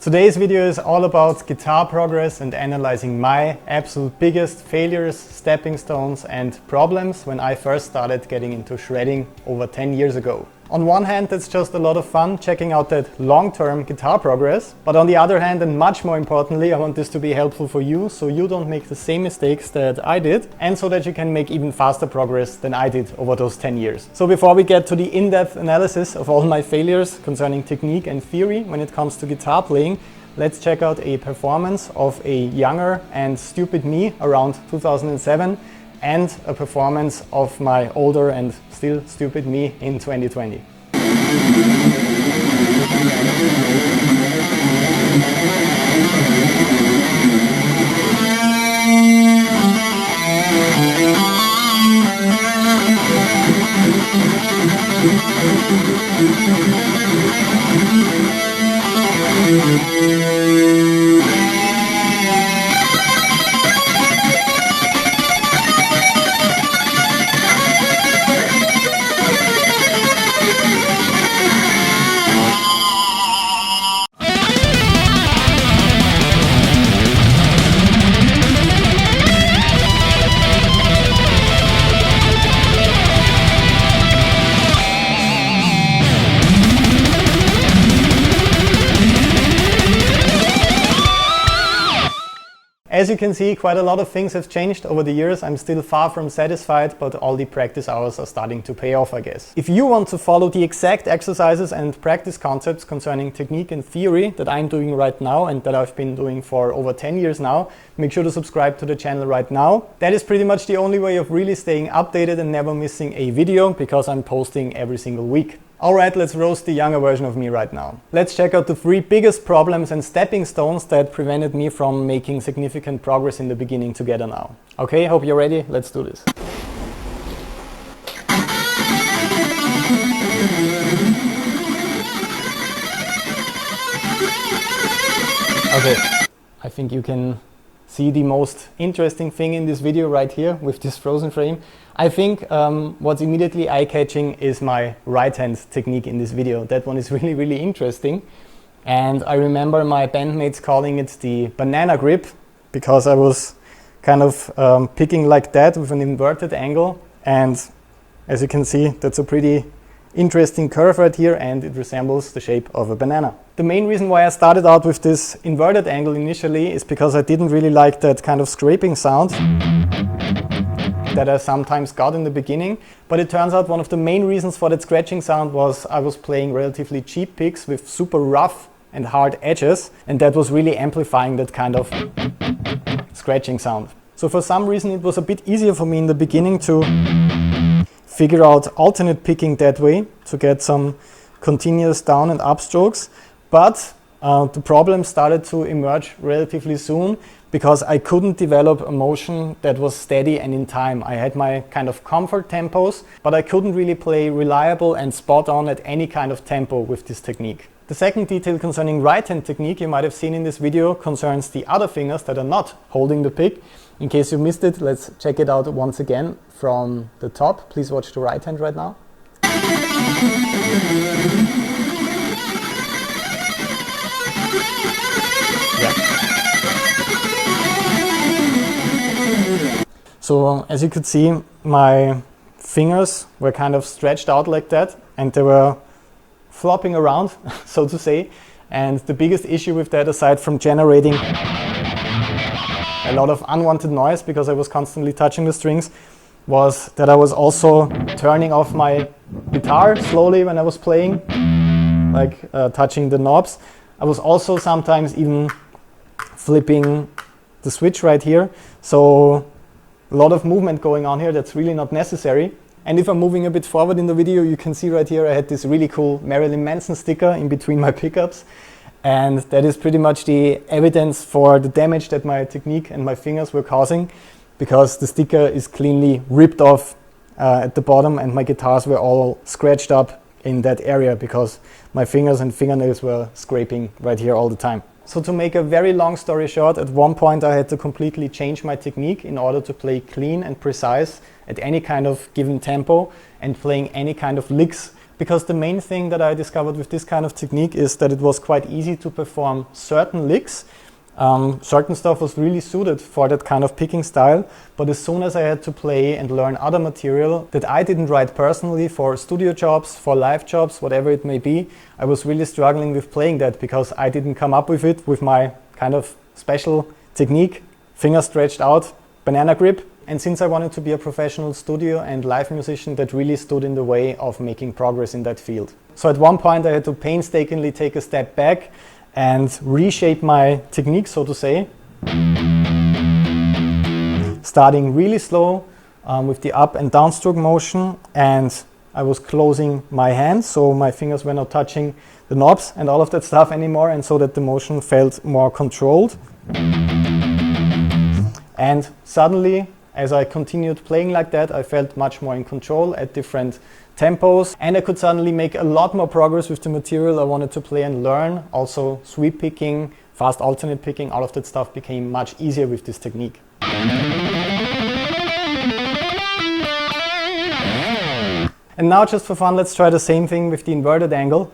Today's video is all about guitar progress and analyzing my absolute biggest failures, stepping stones and problems when I first started getting into shredding over 10 years ago. On one hand, it's just a lot of fun checking out that long-term guitar progress, but on the other hand, and much more importantly, I want this to be helpful for you so you don't make the same mistakes that I did and so that you can make even faster progress than I did over those 10 years. So before we get to the in-depth analysis of all my failures concerning technique and theory when it comes to guitar playing, let's check out a performance of a younger and stupid me around 2007 and a performance of my older and still stupid me in 2020. As you can see, quite a lot of things have changed over the years. I'm still far from satisfied, but all the practice hours are starting to pay off, I guess. If you want to follow the exact exercises and practice concepts concerning technique and theory that I'm doing right now and that I've been doing for over 10 years now, make sure to subscribe to the channel right now. That is pretty much the only way of really staying updated and never missing a video because I'm posting every single week. Alright, let's roast the younger version of me right now. Let's check out the 3 biggest problems and stepping stones that prevented me from making significant progress in the beginning together now. Okay, hope you're ready. Let's do this. Okay, I think you can see the most interesting thing in this video right here with this frozen frame. I think what's immediately eye-catching is my right-hand technique in this video. That one is really interesting. And I remember my bandmates calling it the banana grip because I was kind of picking like that with an inverted angle. And as you can see, that's a pretty interesting curve right here and it resembles the shape of a banana. The main reason why I started out with this inverted angle initially is because I didn't really like that kind of scraping sound that I sometimes got in the beginning, but it turns out one of the main reasons for that scratching sound was I was playing relatively cheap picks with super rough and hard edges, and that was really amplifying that kind of scratching sound. So for some reason it was a bit easier for me in the beginning to figure out alternate picking that way to get some continuous down and up strokes, but the problem started to emerge relatively soon because I couldn't develop a motion that was steady and in time. I had my kind of comfort tempos, but I couldn't really play reliable and spot on at any kind of tempo with this technique. The second detail concerning right-hand technique you might have seen in this video concerns the other fingers that are not holding the pick. In case you missed it, let's check it out once again from the top. Please watch the right hand right now. So as you could see, my fingers were kind of stretched out like that and they were flopping around, so to say. And the biggest issue with that, aside from generating a lot of unwanted noise because I was constantly touching the strings, was that I was also turning off my guitar slowly when I was playing, like touching the knobs. I was also sometimes even flipping the switch right here. So a lot of movement going on here that's really not necessary. And if I'm moving a bit forward in the video, you can see right here I had this really cool Marilyn Manson sticker in between my pickups. And that is pretty much the evidence for the damage that my technique and my fingers were causing, because the sticker is cleanly ripped off at the bottom and my guitars were all scratched up in that area because my fingers and fingernails were scraping right here all the time. So to make a very long story short, at one point I had to completely change my technique in order to play clean and precise at any kind of given tempo and playing any kind of licks because the main thing that I discovered with this kind of technique is that it was quite easy to perform certain licks. Certain stuff was really suited for that kind of picking style, but as soon as I had to play and learn other material that I didn't write personally for studio jobs, for live jobs, whatever it may be, I was really struggling with playing that because I didn't come up with it with my kind of special technique, finger stretched out, banana grip. And since I wanted to be a professional studio and live musician, that really stood in the way of making progress in that field. So at one point I had to painstakingly take a step back and reshape my technique, so to say. Starting really slow with the up and down stroke motion, and I was closing my hands so my fingers were not touching the knobs and all of that stuff anymore, and so that the motion felt more controlled. And suddenly, as I continued playing like that, I felt much more in control at different tempos, and I could suddenly make a lot more progress with the material I wanted to play and learn. Also sweep picking, fast alternate picking, all of that stuff became much easier with this technique. And now, just for fun, let's try the same thing with the inverted angle.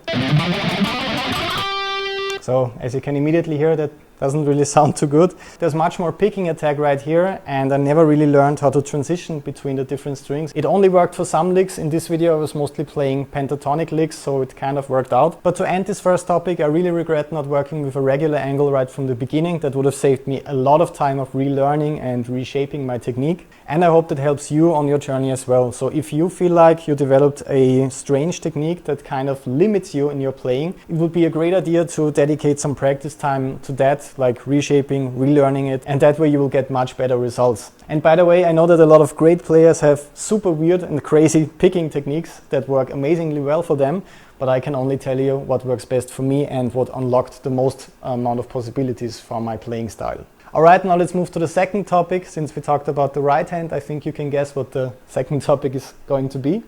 So as you can immediately hear, that doesn't really sound too good. There's much more picking attack right here, and I never really learned how to transition between the different strings. It only worked for some licks. In this video I was mostly playing pentatonic licks, so it kind of worked out. But to end this first topic, I really regret not working with a regular angle right from the beginning. That would have saved me a lot of time of relearning and reshaping my technique. And I hope that helps you on your journey as well. So if you feel like you developed a strange technique that kind of limits you in your playing, it would be a great idea to dedicate some practice time to that, like reshaping, relearning it, and that way you will get much better results. And by the way, I know that a lot of great players have super weird and crazy picking techniques that work amazingly well for them, but I can only tell you what works best for me and what unlocked the most amount of possibilities for my playing style. Alright, now let's move to the second topic. Since we talked about the right hand, I think you can guess what the second topic is going to be.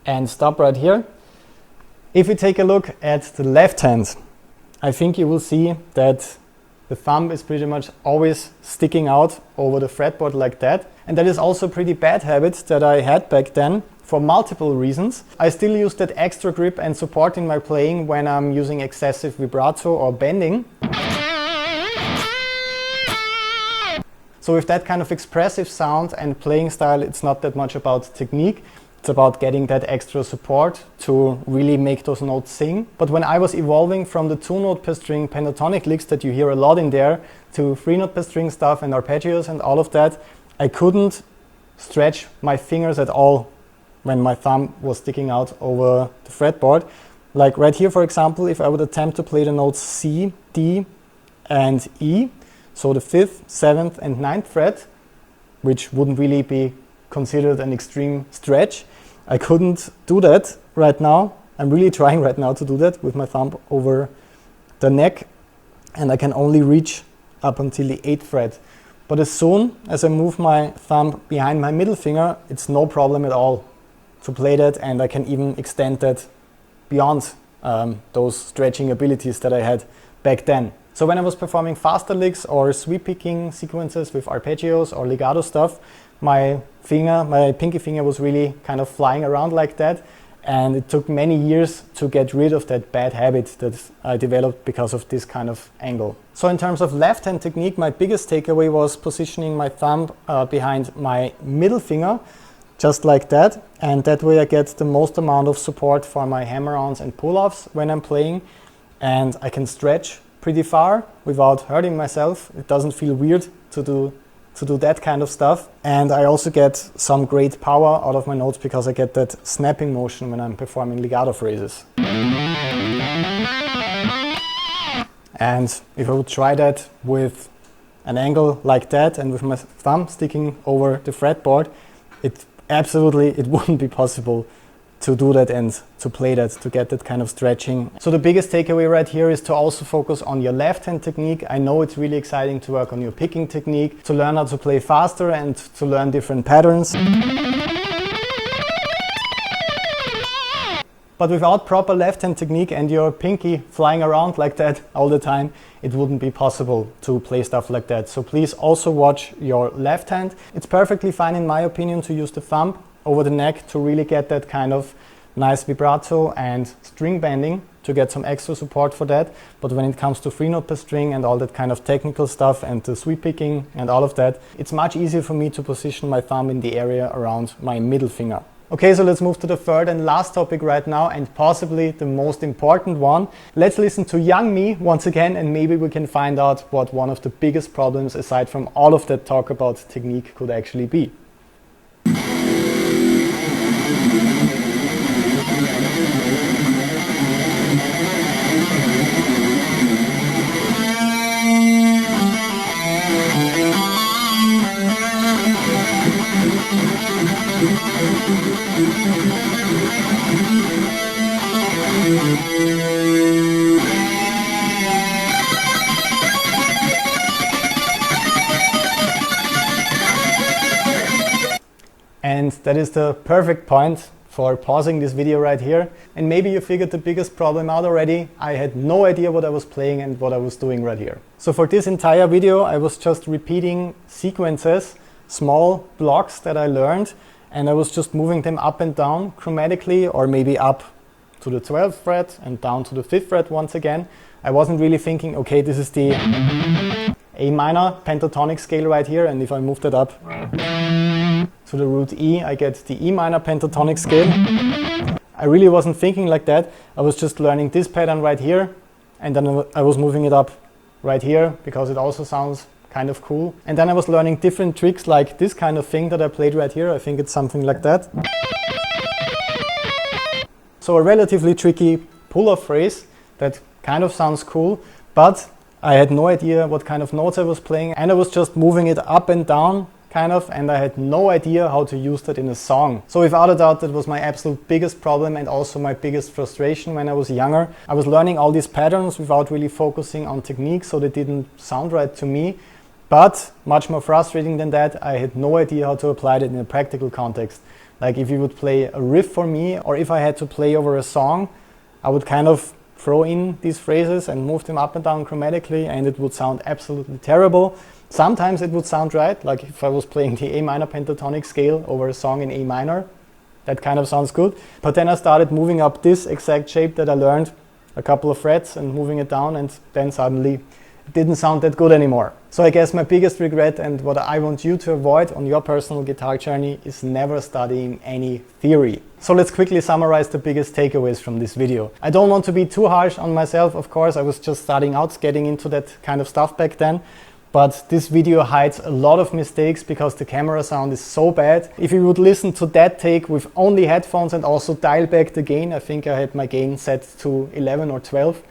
And stop right here. If we take a look at the left hand, I think you will see that the thumb is pretty much always sticking out over the fretboard like that. And that is also a pretty bad habit that I had back then for multiple reasons. I still use that extra grip and support in my playing when I'm using excessive vibrato or bending. So with that kind of expressive sound and playing style, it's not that much about technique. It's about getting that extra support to really make those notes sing. But when I was evolving from the 2-note per string pentatonic licks that you hear a lot in there to 3-note per string stuff and arpeggios and all of that, I couldn't stretch my fingers at all when my thumb was sticking out over the fretboard. Like right here, for example, if I would attempt to play the notes C, D, and E, so the 5th, 7th, and 9th fret, which wouldn't really be considered an extreme stretch, I couldn't do that right now. I'm really trying right now to do that with my thumb over the neck, and I can only reach up until the 8th fret. But as soon as I move my thumb behind my middle finger, it's no problem at all to play that, and I can even extend that beyond those stretching abilities that I had back then. So when I was performing faster licks or sweep picking sequences with arpeggios or legato stuff, my pinky finger was really kind of flying around like that, and it took many years to get rid of that bad habit that I developed because of this kind of angle. So in terms of left hand technique, my biggest takeaway was positioning my thumb behind my middle finger, just like that, and that way I get the most amount of support for my hammer-ons and pull-offs when I'm playing, and I can stretch pretty far without hurting myself. It doesn't feel weird to do that kind of stuff, and I also get some great power out of my notes because I get that snapping motion when I'm performing legato phrases. And if I would try that with an angle like that and with my thumb sticking over the fretboard, it wouldn't be possible to do that and to play that, to get that kind of stretching. So the biggest takeaway right here is to also focus on your left hand technique. I know it's really exciting to work on your picking technique, to learn how to play faster and to learn different patterns. But without proper left hand technique and your pinky flying around like that all the time, it wouldn't be possible to play stuff like that. So please also watch your left hand. It's perfectly fine in my opinion to use the thumb over the neck to really get that kind of nice vibrato and string bending, to get some extra support for that. But when it comes to 3-note per string and all that kind of technical stuff and the sweep picking and all of that, it's much easier for me to position my thumb in the area around my middle finger. Okay, so let's move to the third and last topic right now, and possibly the most important one. Let's listen to Young Me once again, and maybe we can find out what one of the biggest problems aside from all of that talk about technique could actually be. And that is the perfect point for pausing this video right here. And maybe you figured the biggest problem out already. I had no idea what I was playing and what I was doing right here. So for this entire video, I was just repeating sequences, small blocks that I learned, and I was just moving them up and down chromatically, or maybe up to the 12th fret and down to the 5th fret once again. I wasn't really thinking, okay, this is the A minor pentatonic scale right here, and if I move that up to the root E, I get the E minor pentatonic scale. I really wasn't thinking like that. I was just learning this pattern right here, and then I was moving it up right here because it also sounds kind of cool. And then I was learning different tricks like this kind of thing that I played right here. I think it's something like that. So a relatively tricky pull-off phrase that kind of sounds cool, but I had no idea what kind of notes I was playing, and I was just moving it up and down kind of, and I had no idea how to use that in a song. So without a doubt, that was my absolute biggest problem and also my biggest frustration when I was younger. I was learning all these patterns without really focusing on technique, so they didn't sound right to me. But much more frustrating than that, I had no idea how to apply it in a practical context. Like if you would play a riff for me, or if I had to play over a song, I would kind of throw in these phrases and move them up and down chromatically, and it would sound absolutely terrible. Sometimes it would sound right, like if I was playing the A minor pentatonic scale over a song in A minor, that kind of sounds good. But then I started moving up this exact shape that I learned a couple of frets and moving it down, and then suddenly it didn't sound that good anymore. So I guess my biggest regret and what I want you to avoid on your personal guitar journey is never studying any theory. So let's quickly summarize the biggest takeaways from this video. I don't want to be too harsh on myself, of course. I was just starting out, getting into that kind of stuff back then. But this video hides a lot of mistakes because the camera sound is so bad. If you would listen to that take with only headphones and also dial back the gain, I think I had my gain set to 11 or 12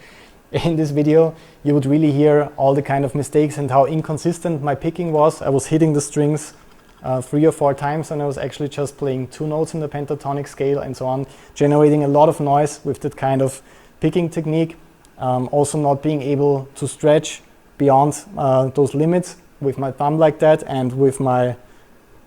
in this video, you would really hear all the kind of mistakes and how inconsistent my picking was. I was hitting the strings 3 or 4 times, and I was actually just playing 2 notes in the pentatonic scale and so on, generating a lot of noise with that kind of picking technique. Also not being able to stretch beyond those limits with my thumb like that, and with my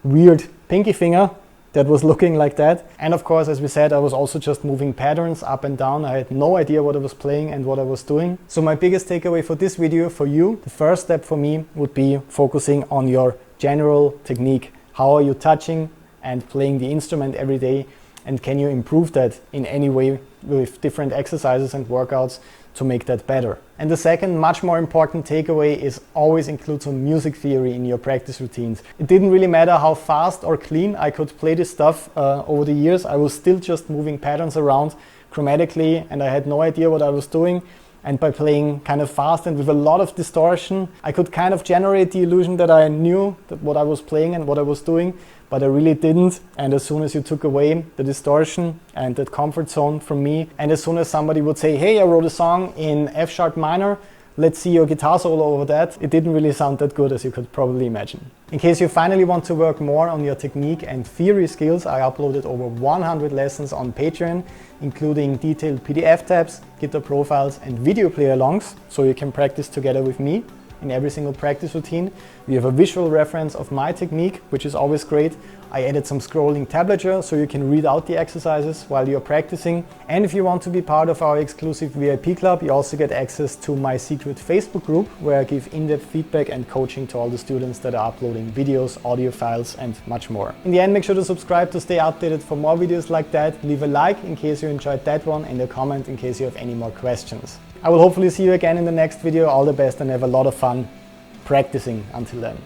weird pinky finger that was looking like that. And of course, as we said, I was also just moving patterns up and down. I had no idea what I was playing and what I was doing. So my biggest takeaway for this video for you, the first step for me would be focusing on your general technique. How are you touching and playing the instrument every day? And can you improve that in any way with different exercises and workouts to make that better? And the second, much more important takeaway is always include some music theory in your practice routines. It didn't really matter how fast or clean I could play this stuff over the years. I was still just moving patterns around chromatically, and I had no idea what I was doing. And by playing kind of fast and with a lot of distortion, I could kind of generate the illusion that I knew what I was playing and what I was doing, but I really didn't. And as soon as you took away the distortion and that comfort zone from me, and as soon as somebody would say, hey, I wrote a song in F sharp minor, let's see your guitar solo over that, it didn't really sound that good, as you could probably imagine. In case you finally want to work more on your technique and theory skills, I uploaded over 100 lessons on Patreon, including detailed PDF tabs, guitar profiles and video play alongs, so you can practice together with me in every single practice routine. You have a visual reference of my technique, which is always great. I added some scrolling tablature so you can read out the exercises while you're practicing. And if you want to be part of our exclusive VIP club, you also get access to my secret Facebook group, where I give in-depth feedback and coaching to all the students that are uploading videos, audio files, and much more. In the end, make sure to subscribe to stay updated for more videos like that. Leave a like in case you enjoyed that one, and a comment in case you have any more questions. I will hopefully see you again in the next video. All the best and have a lot of fun practicing until then.